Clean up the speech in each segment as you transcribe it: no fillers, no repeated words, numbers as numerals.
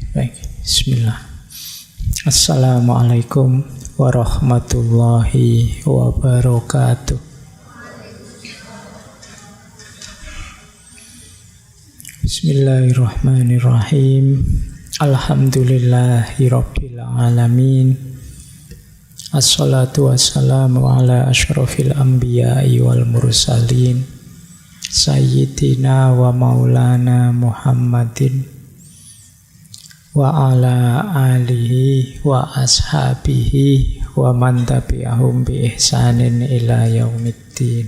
Baik, bismillah. Assalamualaikum warahmatullahi wabarakatuh. Bismillahirrahmanirrahim. Alhamdulillahirabbil alamin. Assalatu wassalamu ala asyrafil anbiya'i wal mursalin Sayyidina wa maulana Muhammadin wa ala alihi wa ashabihi wa man tabi'ahum bi ihsanin ila yaumiddin.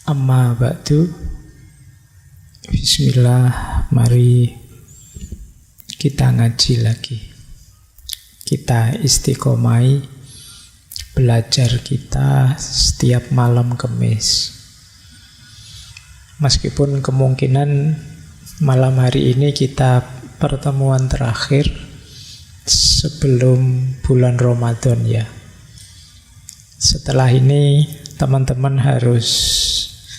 Amma ba'du. Bismillah, mari kita ngaji lagi. Kita istiqomai belajar kita setiap malam Kamis. Meskipun kemungkinan malam hari ini kita pertemuan terakhir sebelum bulan Ramadan ya. Setelah ini teman-teman harus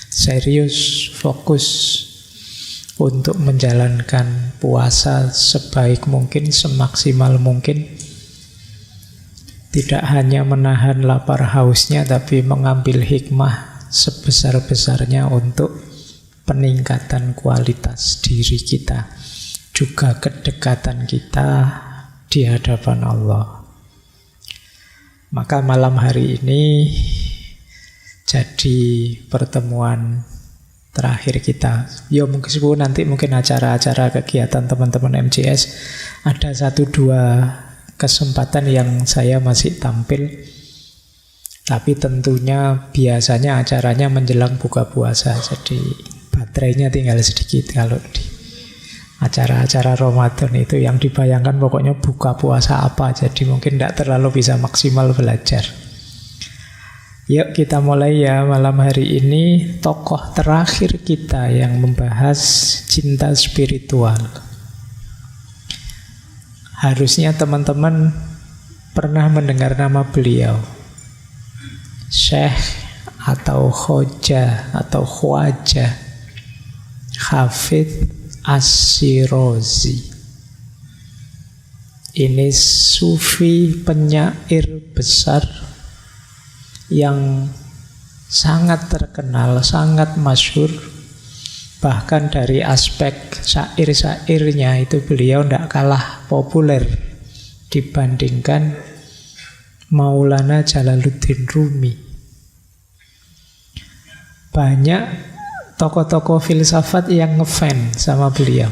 serius, fokus untuk menjalankan puasa sebaik mungkin, semaksimal mungkin. Tidak hanya menahan lapar hausnya, tapi mengambil hikmah sebesar-besarnya untuk peningkatan kualitas diri kita, juga kedekatan kita di hadapan Allah. Maka malam hari ini jadi pertemuan terakhir kita. Ya mungkin nanti acara-acara kegiatan teman-teman MJS ada 1-2 kesempatan yang saya masih tampil. Tapi tentunya biasanya acaranya menjelang buka puasa, jadi baterainya tinggal sedikit. Kalau di acara-acara Ramadan itu yang dibayangkan pokoknya buka puasa apa, jadi mungkin tidak terlalu bisa maksimal belajar. Yuk kita mulai ya malam hari ini. Tokoh terakhir kita yang membahas cinta spiritual. Harusnya teman-teman pernah mendengar nama beliau, Syekh atau Khoja atau Khwaja Hafidz Ash-Shirazi. Ini sufi penyair besar yang sangat terkenal, sangat masyhur. Bahkan dari aspek syair-syairnya itu beliau tidak kalah populer dibandingkan Maulana Jalaluddin Rumi. Banyak tokoh-tokoh filsafat yang ngefans sama beliau.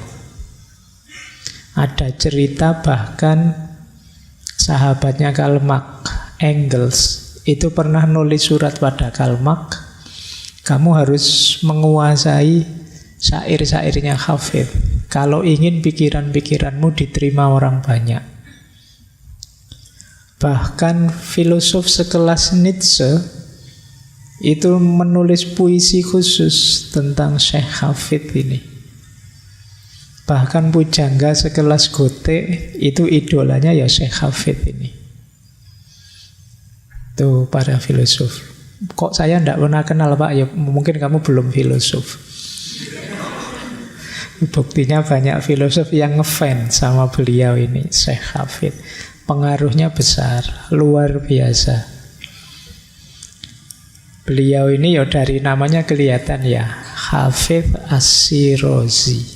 Ada cerita bahkan sahabatnya Karl Marx, Engels, itu pernah nulis surat pada Karl Marx, kamu harus menguasai syair-syairnya Hafidz kalau ingin pikiran-pikiranmu diterima orang banyak. Bahkan filosof sekelas Nietzsche itu menulis puisi khusus tentang Syekh Hafidz ini. Bahkan pujangga sekelas Goethe itu idolanya ya Syekh Hafidz ini. Tuh para filosof. Kok saya tidak pernah kenal Pak? Ya mungkin kamu belum filosof. Buktinya banyak filosof yang ngefans sama beliau ini, Syekh Hafidz. Pengaruhnya besar, luar biasa. Beliau ini ya dari namanya kelihatan ya, Hafidz Ash-Shirazi.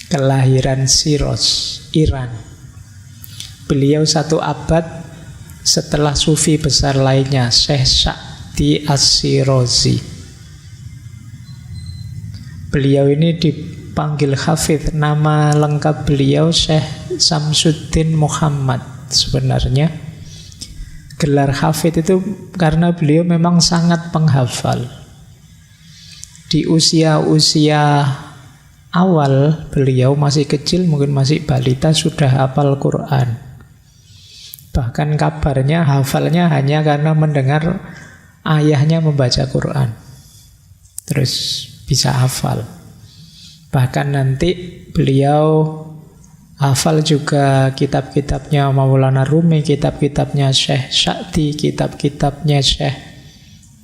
Kelahiran Shiraz, Iran. Beliau 1 abad setelah sufi besar lainnya, Syekh Sa'di Ash-Shirazi. Beliau ini dipanggil Hafidz, nama lengkap beliau Syekh Samsuddin Muhammad. Sebenarnya gelar Hafidz itu karena beliau memang sangat penghafal. Di usia-usia awal beliau masih kecil, mungkin masih balita, sudah hafal Quran. Bahkan kabarnya hafalnya hanya karena mendengar ayahnya membaca Quran, terus bisa hafal. Bahkan nanti beliau hafal juga kitab-kitabnya Maulana Rumi, kitab-kitabnya Syekh Sa'di, kitab-kitabnya Syekh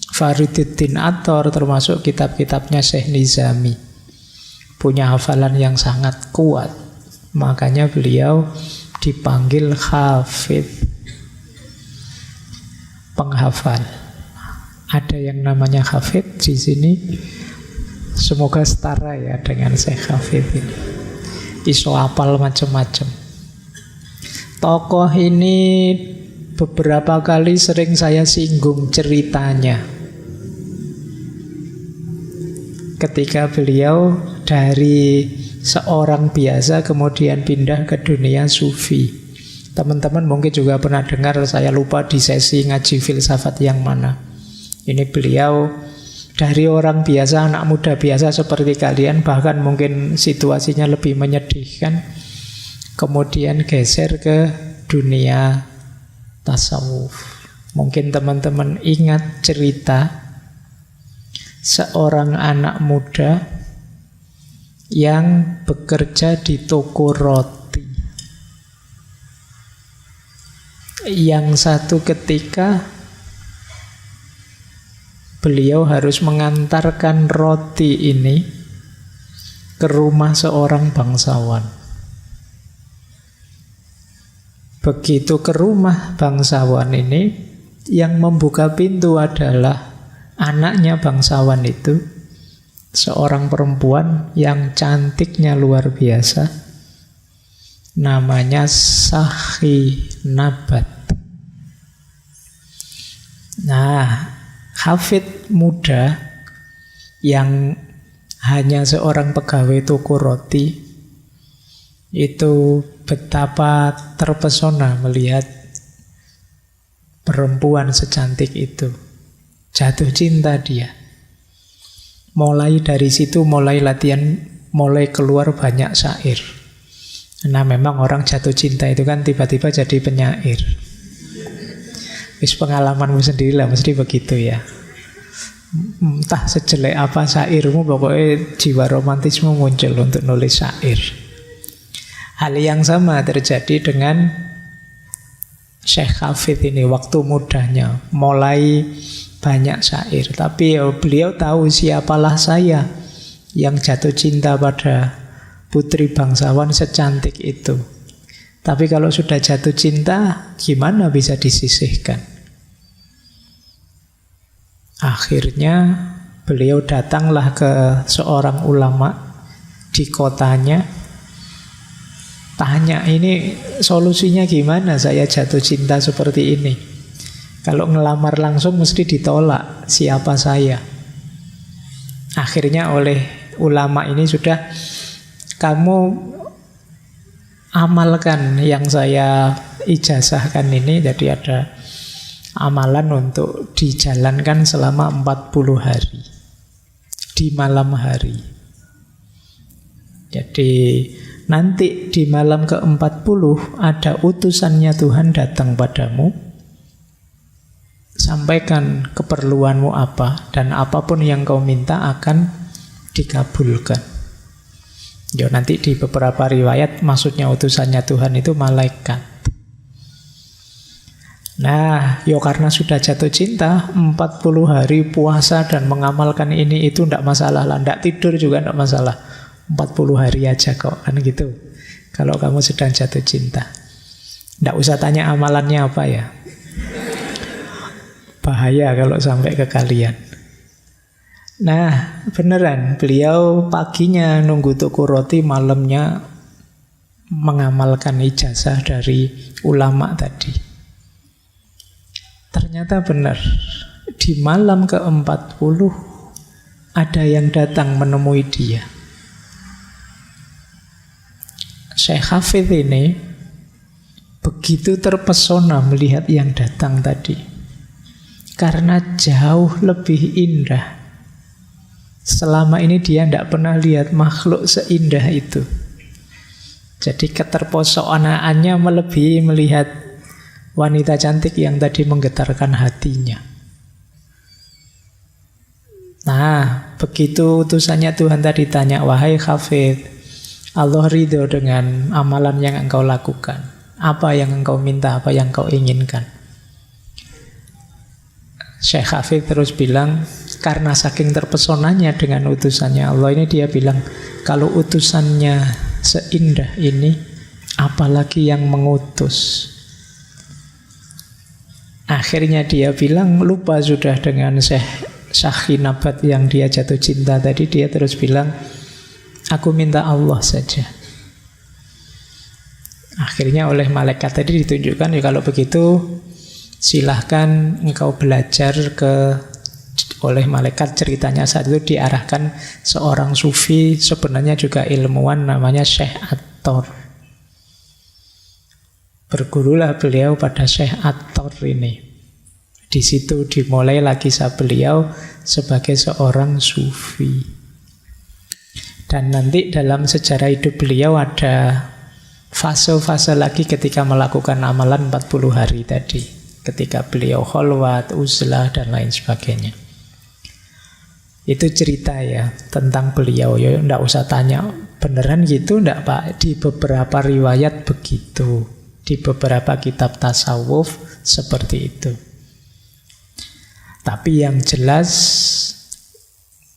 Fariduddin Attar, termasuk kitab-kitabnya Syekh Nizami. punya hafalan yang sangat kuat. Makanya beliau dipanggil hafidh, penghafal. Ada yang namanya hafidh di sini. Semoga setara ya dengan Syekh Hafidh ini. Iso hafal macam-macam. Tokoh ini beberapa kali sering saya singgung ceritanya. Ketika beliau dari seorang biasa kemudian pindah ke dunia sufi. Teman-teman mungkin juga pernah dengar, saya lupa di sesi ngaji filsafat yang mana. Ini beliau dari orang biasa, anak muda biasa seperti kalian, bahkan mungkin situasinya lebih menyedihkan, kemudian geser ke dunia tasawuf. Mungkin teman-teman ingat cerita seorang anak muda yang bekerja di toko roti. Yang satu ketika beliau harus mengantarkan roti ini ke rumah seorang bangsawan. Begitu ke rumah bangsawan ini, yang membuka pintu adalah anaknya bangsawan itu, seorang perempuan yang cantiknya luar biasa, namanya Sakhinabat. Nah, hafidh muda yang hanya seorang pegawai toko roti itu betapa terpesona melihat perempuan secantik itu. Jatuh cinta dia. Mulai dari situ, mulai latihan, mulai keluar banyak syair. Nah memang orang jatuh cinta itu kan tiba-tiba jadi penyair. Wis pengalamanmu sendiri lah, mesti begitu ya. Entah sejelek apa syairmu, pokoknya jiwa romantismu muncul untuk nulis syair. Hal yang sama terjadi dengan Syekh Hafidh ini. Waktu mudanya mulai banyak syair, tapi beliau tahu siapalah saya yang jatuh cinta pada putri bangsawan secantik itu. Tapi kalau sudah jatuh cinta, gimana bisa disisihkan? Akhirnya beliau datanglah ke seorang ulama di kotanya, tanya, ini solusinya gimana saya jatuh cinta seperti ini? Kalau ngelamar langsung mesti ditolak, siapa saya? Akhirnya oleh ulama ini sudah, kamu amalkan yang saya ijazahkan ini. Jadi ada amalan untuk dijalankan selama 40 hari di malam hari. Jadi nanti di malam ke-40 ada utusannya Tuhan datang padamu, sampaikan keperluanmu apa, dan apapun yang kau minta akan dikabulkan. Ya, nanti di beberapa riwayat maksudnya utusannya Tuhan itu malaikat. Nah, ya karena sudah jatuh cinta, 40 hari puasa dan mengamalkan ini itu tidak masalah lah, tidak tidur juga tidak masalah. 40 hari aja kok, kan gitu. Kalau kamu sedang jatuh cinta, tidak usah tanya amalannya apa ya. Bahaya kalau sampai ke kalian. Nah, beneran beliau paginya nunggu toko roti, malamnya mengamalkan ijazah dari ulama tadi. Ternyata benar, di malam ke-40 ada yang datang menemui dia. Syekh Hafidh ini begitu terpesona melihat yang datang tadi, karena jauh lebih indah. Selama ini dia tidak pernah lihat makhluk seindah itu. Jadi keterpesonaannya melebihi melihat wanita cantik yang tadi menggetarkan hatinya. Nah, begitu utusannya Tuhan tadi tanya, wahai Hafidh, Allah ridho dengan amalan yang engkau lakukan. Apa yang engkau minta, apa yang engkau inginkan? Syekh Hafidh terus bilang, karena saking terpesonanya dengan utusannya Allah ini, dia bilang, kalau utusannya seindah ini, apalagi yang mengutus. Akhirnya dia bilang, lupa sudah dengan Syekh Sakhinabat yang dia jatuh cinta tadi. Dia terus bilang, aku minta Allah saja. Akhirnya oleh malaikat tadi ditunjukkan, ya kalau begitu silahkan engkau belajar oleh malaikat. Ceritanya saat itu diarahkan seorang sufi, sebenarnya juga ilmuwan, namanya Syekh At-Tor. Bergurulah beliau pada Syekh At-Tor ini. Di situ dimulai lagi beliau sebagai seorang sufi. Dan nanti dalam sejarah hidup beliau ada fase-fase lagi ketika melakukan amalan 40 hari tadi. Ketika beliau kholwat, uzlah, dan lain sebagainya. Itu cerita ya tentang beliau. Ya enggak usah tanya, beneran gitu enggak Pak? Di beberapa riwayat begitu. Di beberapa kitab tasawuf seperti itu. Tapi yang jelas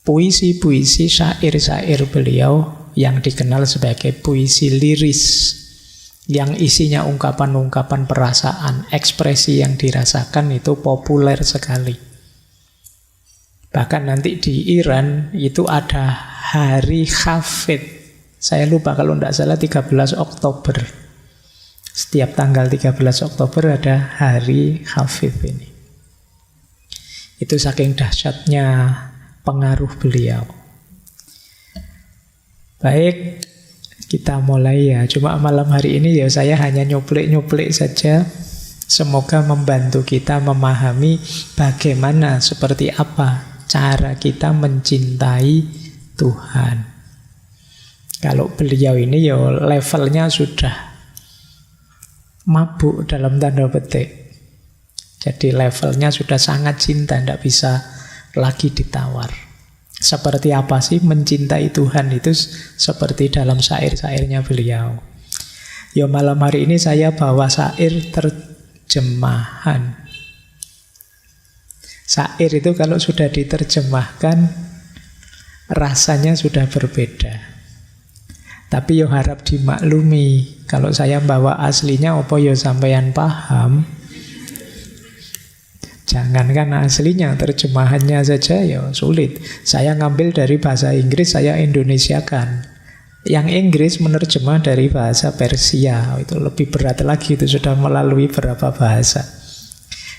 puisi-puisi, syair-syair beliau yang dikenal sebagai puisi liris, yang isinya ungkapan-ungkapan perasaan, ekspresi yang dirasakan, itu populer sekali. Bahkan nanti di Iran itu ada hari Hafid. Saya lupa kalau tidak salah 13 Oktober. Setiap tanggal 13 Oktober ada hari Hafid ini. Itu saking dahsyatnya pengaruh beliau. Baik, kita mulai ya. Cuma malam hari ini ya saya hanya nyuplik-nyuplik saja. Semoga membantu kita memahami bagaimana, seperti apa cara kita mencintai Tuhan. Kalau beliau ini ya levelnya sudah mabuk dalam tanda petik. Jadi levelnya sudah sangat cinta, tidak bisa lagi ditawar. Seperti apa sih mencintai Tuhan itu? Seperti dalam syair-syairnya beliau. Ya malam hari ini saya bawa syair terjemahan. Syair itu kalau sudah diterjemahkan rasanya sudah berbeda. Tapi yo harap dimaklumi, kalau saya bawa aslinya opo yo sampeyan paham. Jangankan aslinya, terjemahannya saja ya sulit. Saya ngambil dari bahasa Inggris, saya Indonesiakan. Yang Inggris menerjemah dari bahasa Persia, itu lebih berat lagi, itu sudah melalui berapa bahasa.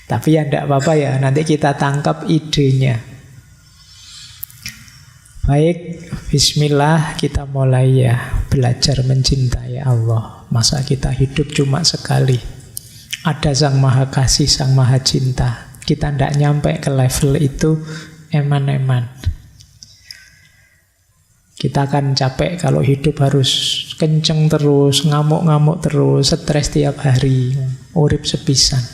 Tapi ya tidak apa-apa ya, nanti kita tangkap idenya. Baik, bismillah, kita mulai ya. Belajar mencintai Allah. Masa kita hidup cuma sekali. Ada Sang Maha Kasih, Sang Maha Cinta. Kita tidak nyampe ke level itu, eman-eman. Kita akan capek kalau hidup harus kenceng terus, ngamuk-ngamuk terus, stres tiap hari, urip sepisan.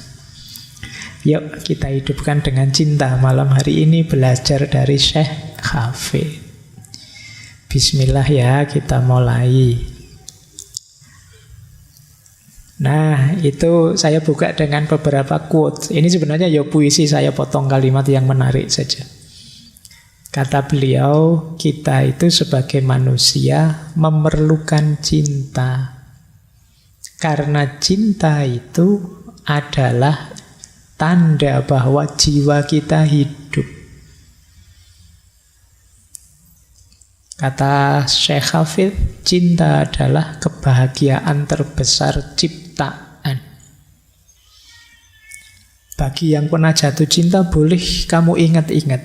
Yuk kita hidupkan dengan cinta. Malam hari ini belajar dari Syekh Hafid. Bismillah ya, kita mulai. Nah, itu saya buka dengan beberapa quote. Ini sebenarnya ya puisi, saya potong kalimat yang menarik saja. Kata beliau, kita itu sebagai manusia memerlukan cinta. Karena cinta itu adalah tanda bahwa jiwa kita hidup. Kata Syekh Hafid, cinta adalah kebahagiaan terbesar ciptaan. Bagi yang pernah jatuh cinta, boleh kamu ingat-ingat.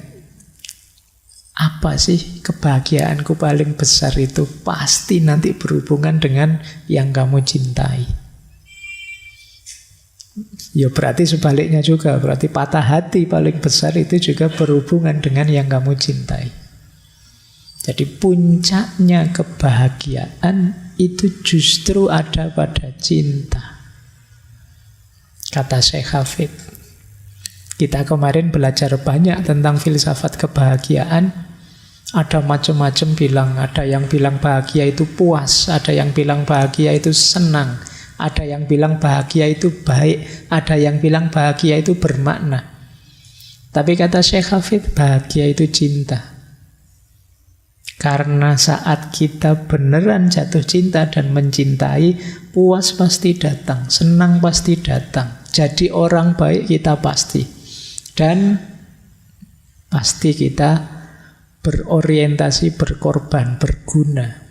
Apa sih kebahagiaanku paling besar itu? Pasti nanti berhubungan dengan yang kamu cintai. Ya berarti sebaliknya juga. Berarti patah hati paling besar itu juga berhubungan dengan yang kamu cintai. Jadi puncaknya kebahagiaan itu justru ada pada cinta. Kata Syekh Hafid. Kita kemarin belajar banyak tentang filsafat kebahagiaan. Ada macam-macam bilang. Ada yang bilang bahagia itu puas. Ada yang bilang bahagia itu senang. Ada yang bilang bahagia itu baik. Ada yang bilang bahagia itu bermakna. Tapi kata Syekh Hafid, bahagia itu cinta. Karena saat kita beneran jatuh cinta dan mencintai, puas pasti datang, senang pasti datang. Jadi orang baik kita pasti. Dan pasti kita berorientasi, berkorban, berguna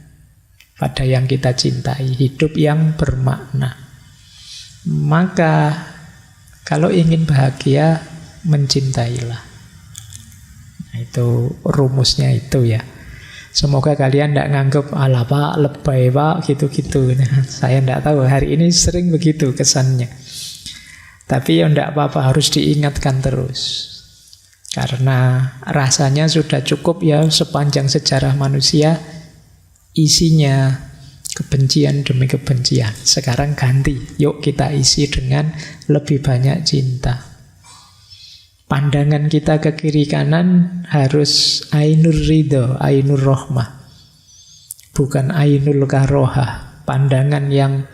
pada yang kita cintai, hidup yang bermakna. Maka kalau ingin bahagia, mencintailah. Nah, itu rumusnya itu ya. Semoga kalian tidak nganggep ala pak, lebay pak, gitu-gitu. Nah, saya tidak tahu, hari ini sering begitu kesannya. Tapi ya tidak apa-apa, harus diingatkan terus. Karena rasanya sudah cukup ya sepanjang sejarah manusia, isinya kebencian demi kebencian. Sekarang ganti, yuk kita isi dengan lebih banyak cinta. Pandangan kita ke kiri kanan harus ainur ridho, ainur rohmah. Bukan ainul karohah. Pandangan yang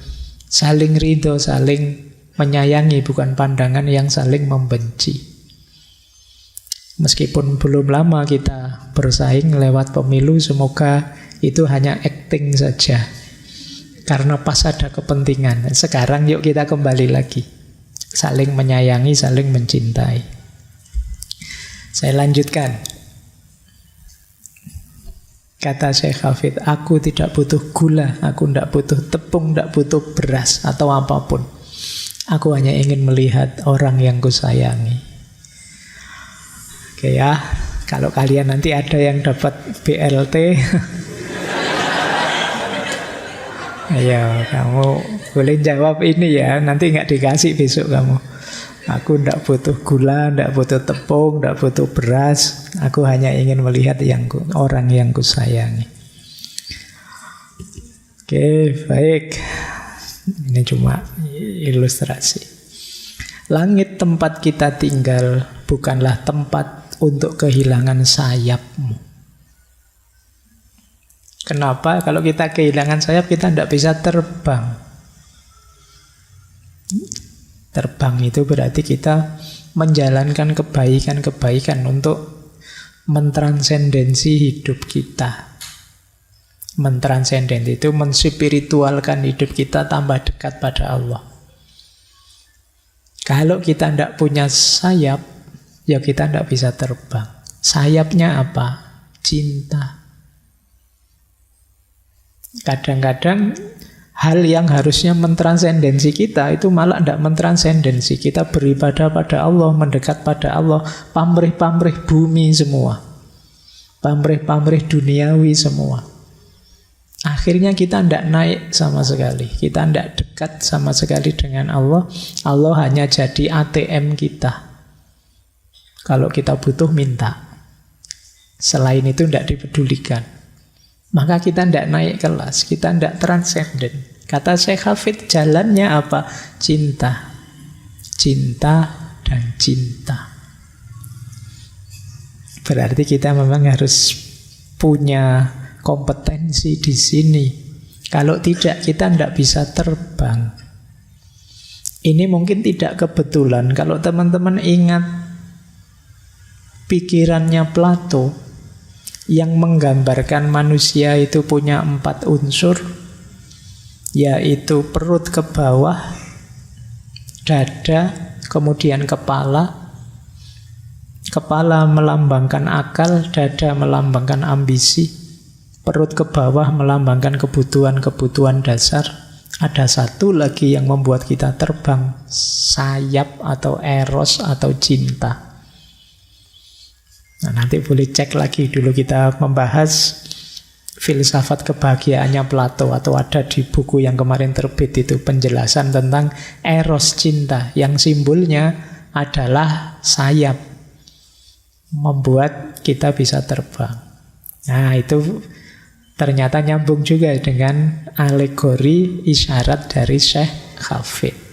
saling ridho, saling menyayangi, bukan pandangan yang saling membenci. Meskipun belum lama kita bersaing lewat pemilu, semoga itu hanya acting saja. Karena pas ada kepentingan. Sekarang yuk kita kembali lagi. Saling menyayangi, saling mencintai. Saya lanjutkan. Kata Syekh Hafid, aku tidak butuh gula, aku tidak butuh tepung, tidak butuh beras atau apapun. Aku hanya ingin melihat orang yang kusayangi. Oke ya, kalau kalian nanti ada yang dapat BLT, ayo kamu boleh jawab ini ya, nanti nggak dikasih besok kamu. Aku tidak butuh gula, tidak butuh tepung, tidak butuh beras. Aku hanya ingin melihat orang yang kusayangi. Oke, baik. Ini cuma ilustrasi. Langit tempat kita tinggal bukanlah tempat untuk kehilangan sayapmu. Kenapa? Kalau kita kehilangan sayap, kita tidak bisa terbang. Terbang itu berarti kita menjalankan kebaikan-kebaikan untuk mentransendensi hidup kita. Mentransenden itu menspiritualkan hidup kita tambah dekat pada Allah. Kalau kita tidak punya sayap, ya kita tidak bisa terbang. Sayapnya apa? Cinta. Kadang-kadang hal yang harusnya mentransendensi kita itu malah tidak mentransendensi. Kita beribadah pada Allah, mendekat pada Allah, pamrih-pamrih bumi semua, pamrih-pamrih duniawi semua. Akhirnya kita tidak naik sama sekali. Kita tidak dekat sama sekali dengan Allah. Allah hanya jadi ATM kita. Kalau kita butuh, minta. Selain itu tidak dipedulikan. Maka kita tidak naik kelas, kita tidak transenden. Kata Syekh Hafid, jalannya apa? Cinta. Cinta dan cinta. Berarti kita memang harus punya kompetensi di sini. Kalau tidak, kita tidak bisa terbang. Ini mungkin tidak kebetulan. Kalau teman-teman ingat pikirannya Plato, yang menggambarkan manusia itu punya 4 unsur, yaitu perut ke bawah, dada, kemudian kepala. Kepala melambangkan akal, dada melambangkan ambisi, perut ke bawah melambangkan kebutuhan-kebutuhan dasar. Ada satu lagi yang membuat kita terbang, sayap atau eros atau cinta. Nah, nanti boleh cek lagi, dulu kita membahas filsafat kebahagiaannya Plato, atau ada di buku yang kemarin terbit itu penjelasan tentang eros cinta, yang simbolnya adalah sayap, membuat kita bisa terbang. Nah, itu ternyata nyambung juga dengan alegori isyarat dari Syekh Hafid.